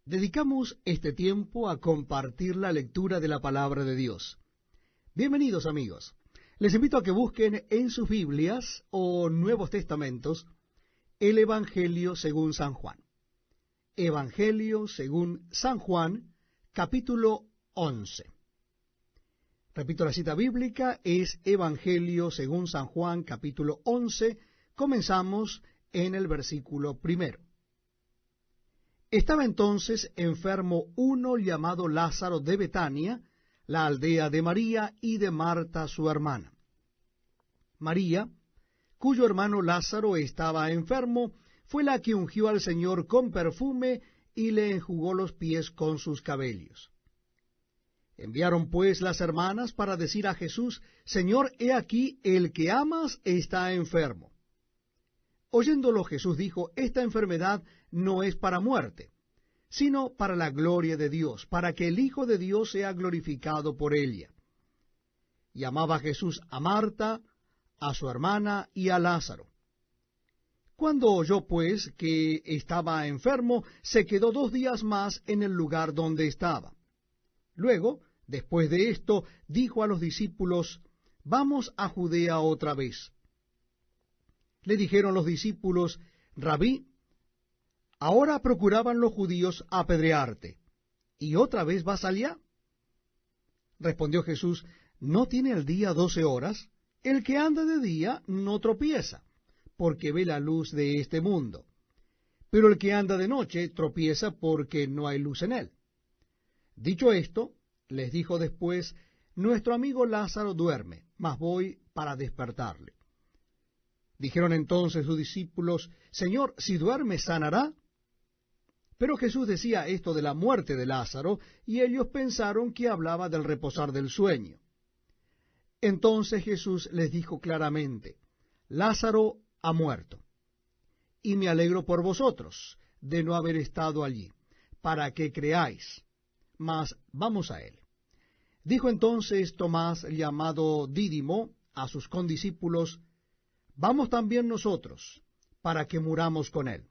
Dedicamos este tiempo a compartir la lectura de la palabra de Dios. Bienvenidos, amigos. Les invito a que busquen en sus Biblias o Nuevos Testamentos el Evangelio según San Juan. Evangelio según San Juan, capítulo 11. Repito, la cita bíblica es Evangelio según San Juan, capítulo 11. Comenzamos en el versículo 1. Estaba entonces enfermo uno llamado Lázaro de Betania, la aldea de María y de Marta su hermana. María, cuyo hermano Lázaro estaba enfermo, fue la que ungió al Señor con perfume y le enjugó los pies con sus cabellos. Enviaron pues las hermanas para decir a Jesús: Señor, he aquí, el que amas está enfermo. Oyéndolo Jesús dijo: Esta enfermedad no es para muerte, sino para la gloria de Dios, para que el Hijo de Dios sea glorificado por ella. Y amaba Jesús a Marta, a su hermana y a Lázaro. Cuando oyó pues que estaba enfermo, se quedó 2 días más en el lugar donde estaba. Luego, después de esto, dijo a los discípulos: Vamos a Judea otra vez. Le dijeron los discípulos: Rabí, ahora procuraban los judíos apedrearte, ¿y otra vez vas allá? Respondió Jesús: ¿No tiene el día 12 horas? El que anda de día no tropieza, porque ve la luz de este mundo. Pero el que anda de noche tropieza porque no hay luz en él. Dicho esto, les dijo después: Nuestro amigo Lázaro duerme, mas voy para despertarle. Dijeron entonces sus discípulos: Señor, si duerme, ¿sanará? Pero Jesús decía esto de la muerte de Lázaro, y ellos pensaron que hablaba del reposar del sueño. Entonces Jesús les dijo claramente: Lázaro ha muerto, y me alegro por vosotros de no haber estado allí, para que creáis. Mas vamos a él. Dijo entonces Tomás, llamado Dídimo, a sus condiscípulos: Vamos también nosotros, para que muramos con él.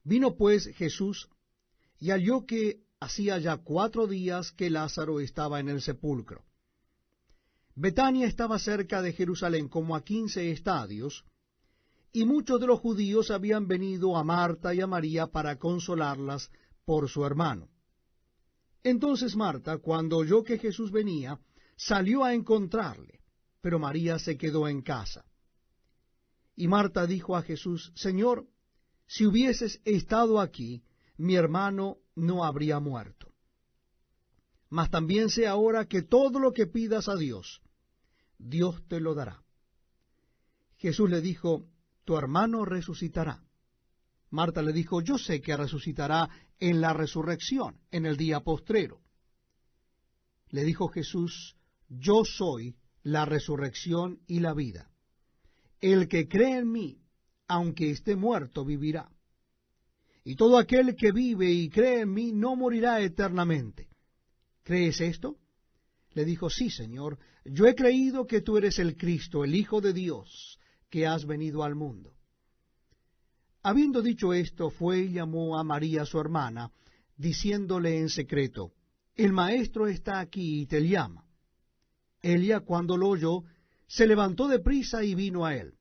Vino pues Jesús, y halló que hacía ya 4 días que Lázaro estaba en el sepulcro. Betania estaba cerca de Jerusalén, como a 15 estadios, y muchos de los judíos habían venido a Marta y a María para consolarlas por su hermano. Entonces Marta, cuando oyó que Jesús venía, salió a encontrarle, pero María se quedó en casa. Y Marta dijo a Jesús: Señor, si hubieses estado aquí, mi hermano no habría muerto. Mas también sé ahora que todo lo que pidas a Dios, Dios te lo dará. Jesús le dijo: Tu hermano resucitará. Marta le dijo: Yo sé que resucitará en la resurrección, en el día postrero. Le dijo Jesús: Yo soy la resurrección y la vida. El que cree en mí, aunque esté muerto, vivirá. Y todo aquel que vive y cree en mí no morirá eternamente. ¿Crees esto? Le dijo: Sí, Señor, yo he creído que tú eres el Cristo, el Hijo de Dios, que has venido al mundo. Habiendo dicho esto, fue y llamó a María su hermana, diciéndole en secreto: El Maestro está aquí y te llama. Ella, cuando lo oyó, se levantó de prisa y vino a él.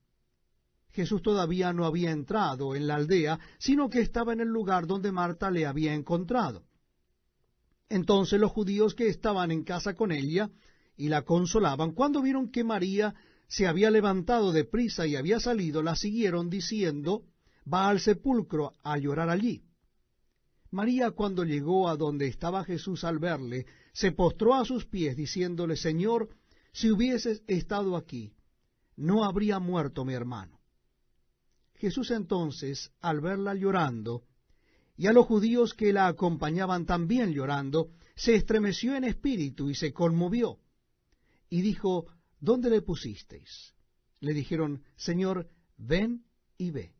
Jesús todavía no había entrado en la aldea, sino que estaba en el lugar donde Marta le había encontrado. Entonces los judíos que estaban en casa con ella y la consolaban, cuando vieron que María se había levantado de prisa y había salido, la siguieron diciendo: Va al sepulcro a llorar allí. María, cuando llegó a donde estaba Jesús, al verle, se postró a sus pies, diciéndole: Señor, si hubieses estado aquí, no habría muerto mi hermano. Jesús entonces, al verla llorando, y a los judíos que la acompañaban también llorando, se estremeció en espíritu y se conmovió, y dijo: ¿Dónde le pusisteis? Le dijeron: Señor, ven y ve.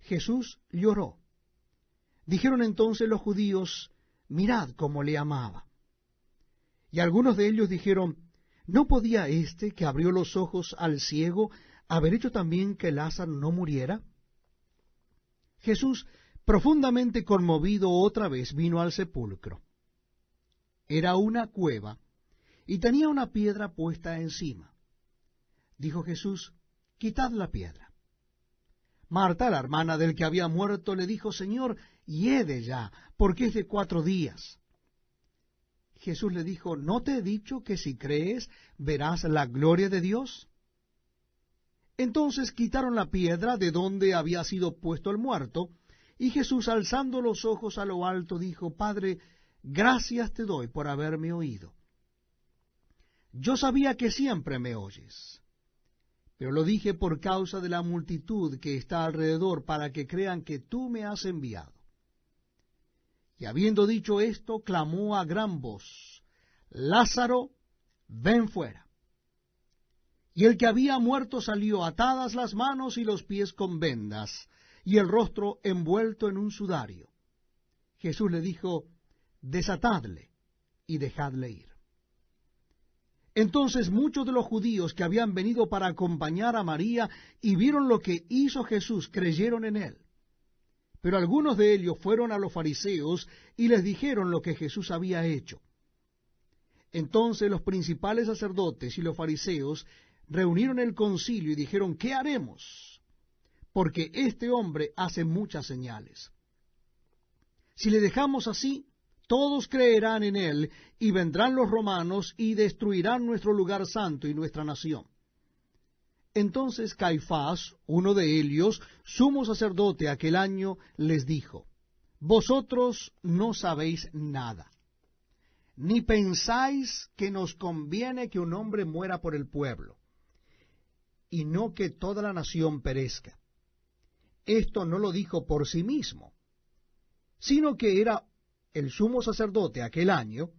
Jesús lloró. Dijeron entonces los judíos: Mirad cómo le amaba. Y algunos de ellos dijeron: ¿No podía éste que abrió los ojos al ciego haber hecho también que Lázaro no muriera? Jesús, profundamente conmovido otra vez, vino al sepulcro. Era una cueva, y tenía una piedra puesta encima. Dijo Jesús: quitad la piedra. Marta, la hermana del que había muerto, le dijo: Señor, hiede ya, porque es de 4 días. Jesús le dijo: ¿no te he dicho que si crees verás la gloria de Dios? Entonces quitaron la piedra de donde había sido puesto el muerto, y Jesús, alzando los ojos a lo alto, dijo: Padre, gracias te doy por haberme oído. Yo sabía que siempre me oyes, pero lo dije por causa de la multitud que está alrededor, para que crean que tú me has enviado. Y habiendo dicho esto, clamó a gran voz: Lázaro, ven fuera. Y el que había muerto salió, atadas las manos y los pies con vendas, y el rostro envuelto en un sudario. Jesús le dijo: desatadle y dejadle ir. Entonces muchos de los judíos que habían venido para acompañar a María y vieron lo que hizo Jesús, creyeron en él. Pero algunos de ellos fueron a los fariseos y les dijeron lo que Jesús había hecho. Entonces los principales sacerdotes y los fariseos reunieron el concilio y dijeron: ¿qué haremos? Porque este hombre hace muchas señales. Si le dejamos así, todos creerán en él, y vendrán los romanos y destruirán nuestro lugar santo y nuestra nación. Entonces Caifás, uno de ellos, sumo sacerdote aquel año, les dijo: vosotros no sabéis nada, ni pensáis que nos conviene que un hombre muera por el pueblo, y no que toda la nación perezca. Esto no lo dijo por sí mismo, sino que era el sumo sacerdote aquel año,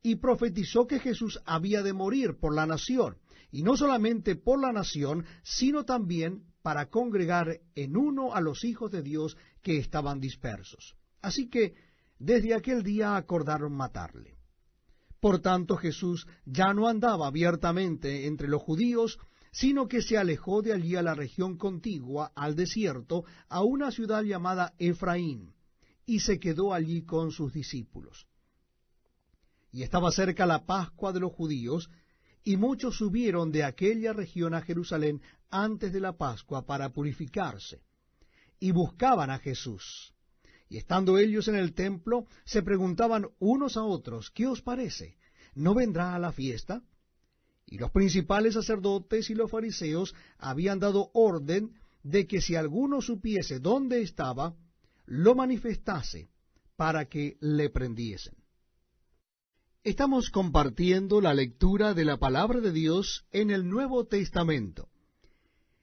y profetizó que Jesús había de morir por la nación, y no solamente por la nación, sino también para congregar en uno a los hijos de Dios que estaban dispersos. Así que desde aquel día acordaron matarle. Por tanto, Jesús ya no andaba abiertamente entre los judíos, sino que se alejó de allí a la región contigua, al desierto, a una ciudad llamada Efraín, y se quedó allí con sus discípulos. Y estaba cerca la Pascua de los judíos, y muchos subieron de aquella región a Jerusalén antes de la Pascua para purificarse, y buscaban a Jesús. Y estando ellos en el templo, se preguntaban unos a otros: ¿qué os parece? ¿No vendrá a la fiesta? Y los principales sacerdotes y los fariseos habían dado orden de que si alguno supiese dónde estaba, lo manifestase para que le prendiesen. Estamos compartiendo la lectura de la palabra de Dios en el Nuevo Testamento.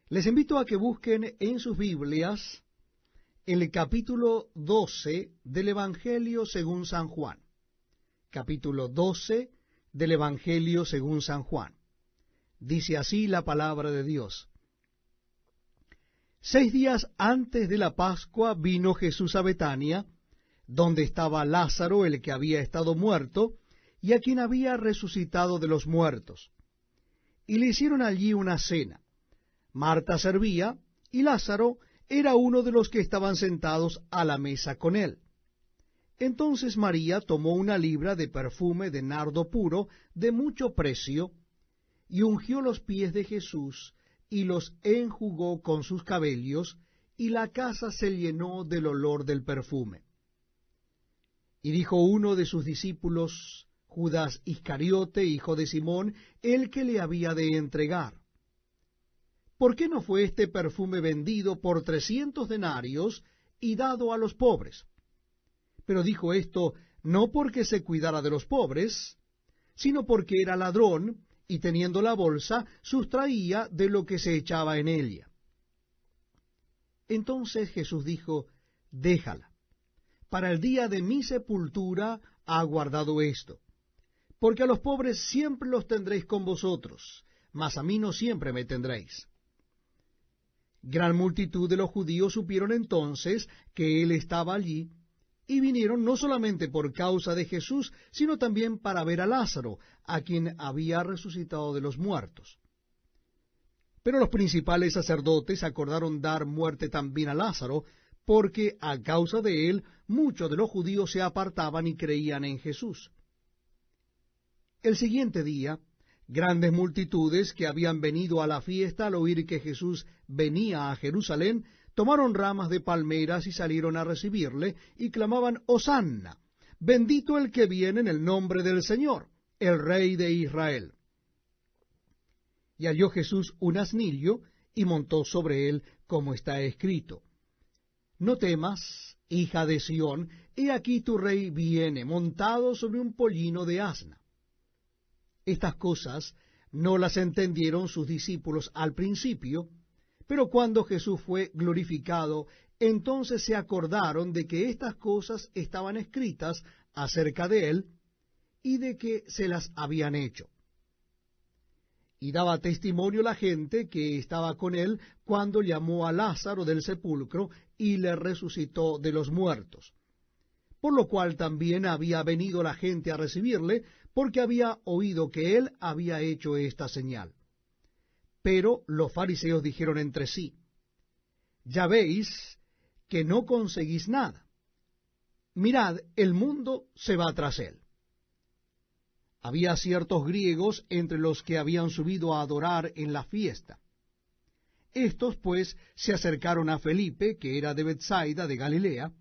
Les invito a que busquen en sus Biblias el capítulo 12 del Evangelio según San Juan. Capítulo 12 del Evangelio según San Juan. Dice así la palabra de Dios. 6 días antes de la Pascua vino Jesús a Betania, donde estaba Lázaro, el que había estado muerto, y a quien había resucitado de los muertos. Y le hicieron allí una cena. Marta servía, y Lázaro era uno de los que estaban sentados a la mesa con él. Entonces María tomó una libra de perfume de nardo puro, de mucho precio, y ungió los pies de Jesús, y los enjugó con sus cabellos, y la casa se llenó del olor del perfume. Y dijo uno de sus discípulos, Judas Iscariote, hijo de Simón, el que le había de entregar: ¿por qué no fue este perfume vendido por 300 denarios y dado a los pobres? Pero dijo esto no porque se cuidara de los pobres, sino porque era ladrón, y teniendo la bolsa, sustraía de lo que se echaba en ella. Entonces Jesús dijo: déjala, para el día de mi sepultura ha guardado esto, porque a los pobres siempre los tendréis con vosotros, mas a mí no siempre me tendréis. Gran multitud de los judíos supieron entonces que él estaba allí, y vinieron no solamente por causa de Jesús, sino también para ver a Lázaro, a quien había resucitado de los muertos. Pero los principales sacerdotes acordaron dar muerte también a Lázaro, porque a causa de él muchos de los judíos se apartaban y creían en Jesús. El siguiente día, grandes multitudes que habían venido a la fiesta al oír que Jesús venía a Jerusalén, tomaron ramas de palmeras y salieron a recibirle, y clamaban: Hosanna, bendito el que viene en el nombre del Señor, el Rey de Israel. Y halló Jesús un asnillo, y montó sobre él, como está escrito: No temas, hija de Sión, he aquí tu rey viene, montado sobre un pollino de asna. Estas cosas no las entendieron sus discípulos al principio, pero cuando Jesús fue glorificado, entonces se acordaron de que estas cosas estaban escritas acerca de él, y de que se las habían hecho. Y daba testimonio la gente que estaba con él cuando llamó a Lázaro del sepulcro y le resucitó de los muertos. Por lo cual también había venido la gente a recibirle, porque había oído que él había hecho esta señal. Pero los fariseos dijeron entre sí: Ya veis que no conseguís nada. Mirad, el mundo se va tras él. Había ciertos griegos entre los que habían subido a adorar en la fiesta. Estos, pues, se acercaron a Felipe, que era de Betsaida, de Galilea,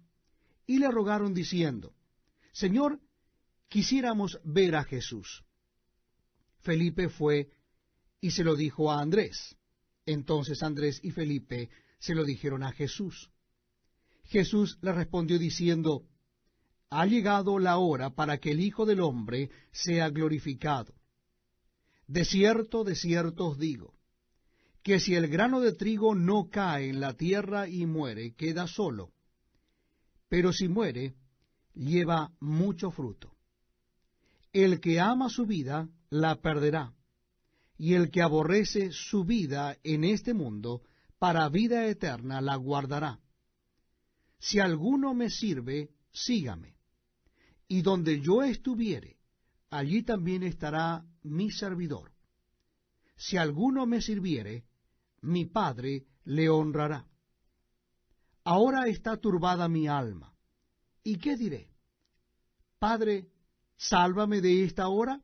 y le rogaron diciendo: Señor, quisiéramos ver a Jesús. Felipe fue y se lo dijo a Andrés. Entonces Andrés y Felipe se lo dijeron a Jesús. Jesús le respondió diciendo: Ha llegado la hora para que el Hijo del Hombre sea glorificado. De cierto os digo, que si el grano de trigo no cae en la tierra y muere, queda solo, pero si muere, lleva mucho fruto. El que ama su vida, la perderá, y el que aborrece su vida en este mundo, para vida eterna la guardará. Si alguno me sirve, sígame. Y donde yo estuviere, allí también estará mi servidor. Si alguno me sirviere, mi Padre le honrará. Ahora está turbada mi alma. ¿Y qué diré? Padre, sálvame de esta hora.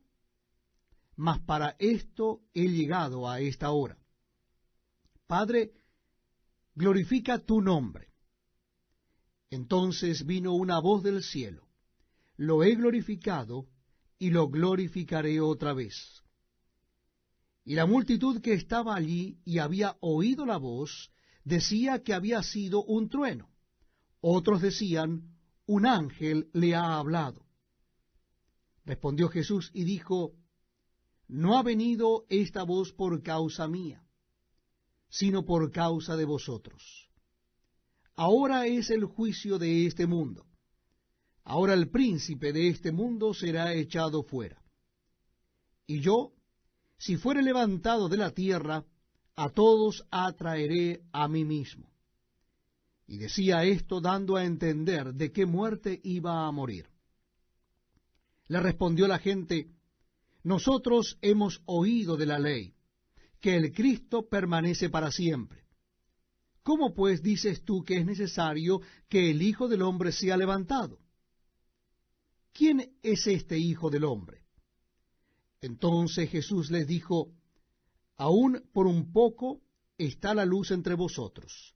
Mas para esto he llegado a esta hora. Padre, glorifica tu nombre. Entonces vino una voz del cielo: Lo he glorificado, y lo glorificaré otra vez. Y la multitud que estaba allí y había oído la voz, decía que había sido un trueno. Otros decían: un ángel le ha hablado. Respondió Jesús y dijo: No ha venido esta voz por causa mía, sino por causa de vosotros. Ahora es el juicio de este mundo. Ahora el príncipe de este mundo será echado fuera. Y yo, si fuere levantado de la tierra, a todos atraeré a mí mismo. Y decía esto dando a entender de qué muerte iba a morir. Le respondió la gente: Nosotros hemos oído de la ley, que el Cristo permanece para siempre. ¿Cómo pues dices tú que es necesario que el Hijo del Hombre sea levantado? ¿Quién es este Hijo del Hombre? Entonces Jesús les dijo: Aún por un poco está la luz entre vosotros.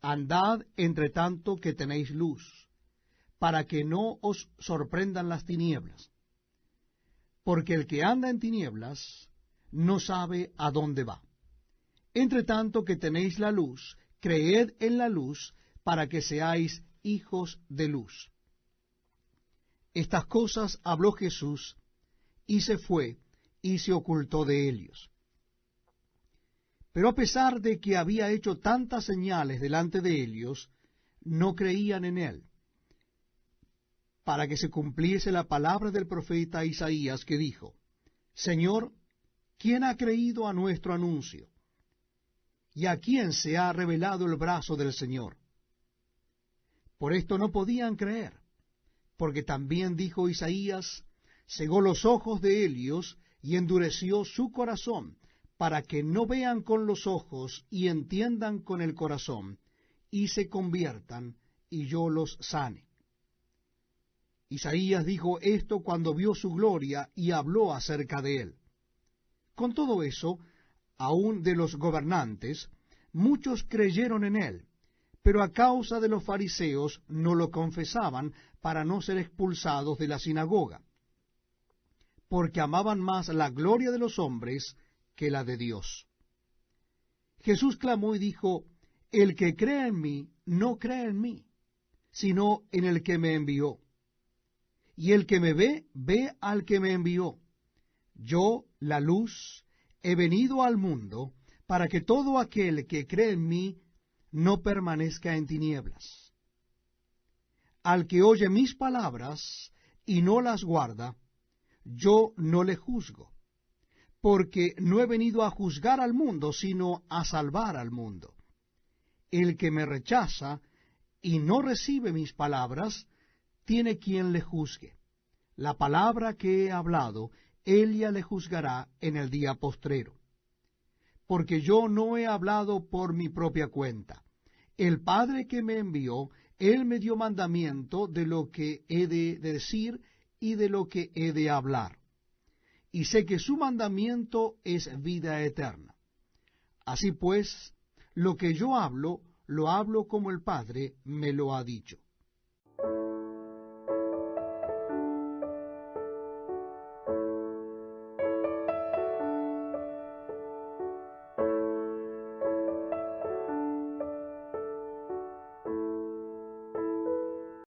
Andad entre tanto que tenéis luz, para que no os sorprendan las tinieblas. Porque el que anda en tinieblas no sabe a dónde va. Entre tanto que tenéis la luz, creed en la luz, para que seáis hijos de luz. Estas cosas habló Jesús, y se fue, y se ocultó de ellos. Pero a pesar de que había hecho tantas señales delante de ellos, no creían en él, para que se cumpliese la palabra del profeta Isaías, que dijo: Señor, ¿quién ha creído a nuestro anuncio? ¿Y a quién se ha revelado el brazo del Señor? Por esto no podían creer, porque también dijo Isaías: cegó los ojos de ellos y endureció su corazón, para que no vean con los ojos y entiendan con el corazón, y se conviertan, y yo los sane. Isaías dijo esto cuando vio su gloria y habló acerca de él. Con todo eso, aun de los gobernantes, muchos creyeron en él, pero a causa de los fariseos no lo confesaban para no ser expulsados de la sinagoga, porque amaban más la gloria de los hombres que la de Dios. Jesús clamó y dijo, el que cree en mí, no cree en mí, sino en el que me envió. Y el que me ve, ve al que me envió. Yo, la luz, he venido al mundo para que todo aquel que cree en mí no permanezca en tinieblas. Al que oye mis palabras y no las guarda, yo no le juzgo, porque no he venido a juzgar al mundo, sino a salvar al mundo. El que me rechaza y no recibe mis palabras, tiene quien le juzgue. La palabra que he hablado, ella le juzgará en el día postrero. Porque yo no he hablado por mi propia cuenta. El Padre que me envió, él me dio mandamiento de lo que he de decir y de lo que he de hablar. Y sé que su mandamiento es vida eterna. Así pues, lo que yo hablo, lo hablo como el Padre me lo ha dicho.